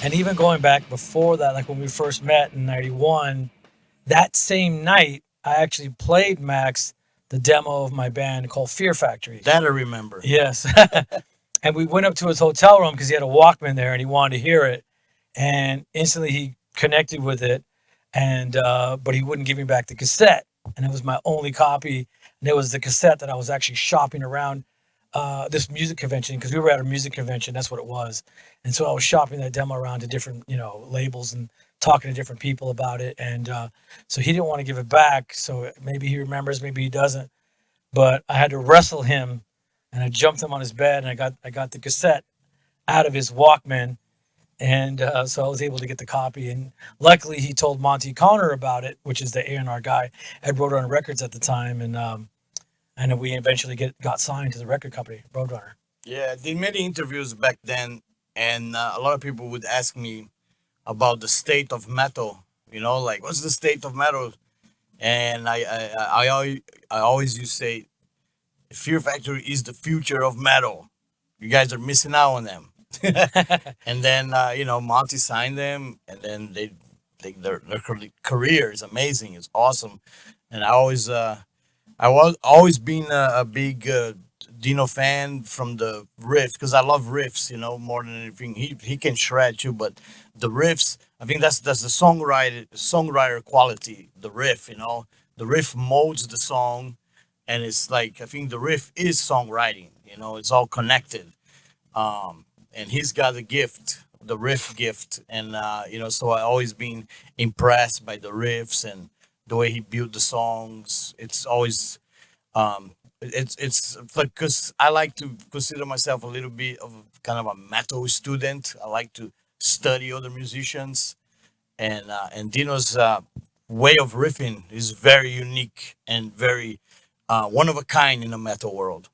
And even going back before that, like when we first met in '91, that same night, I actually played Max the demo of my band called Fear Factory. That I remember. Yes. And we went up to his hotel room because he had a Walkman there and he wanted to hear it. And instantly he connected with it. And, but he wouldn't give me back the cassette. And it was my only copy. And it was the cassette that I was actually shopping around this music convention because we were at a music convention. That's what it was. And so I was shopping that demo around to different, labels and talking to different people about it. And so he didn't want to give it back. So maybe he remembers, maybe he doesn't. But I had to wrestle him, and I jumped him on his bed, and I got the cassette out of his Walkman, and so I was able to get the copy. And luckily, he told Monty Connor about it, which is the A&R guy at Roadrunner Records at the time, and then we eventually got signed to the record company, Roadrunner. Yeah, I did many interviews back then, and a lot of people would ask me about the state of metal. Like what's the state of metal? And I always used to say, Fear Factory is the future of metal. You guys are missing out on them. And then Monty signed them, and then their career is amazing. It's awesome, and I was always been a big Dino fan from the riff because I love riffs, more than anything. He can shred too, but the riffs, I think that's the songwriter quality. The riff, the riff molds the song, and it's like I think the riff is songwriting. It's all connected. And he's got the gift, the riff gift, and so I always been impressed by the riffs and the way he built the songs. It's always it's like because I like to consider myself a little bit of kind of a metal student. I like to study other musicians, and Dino's way of riffing is very unique and very one of a kind in the metal world.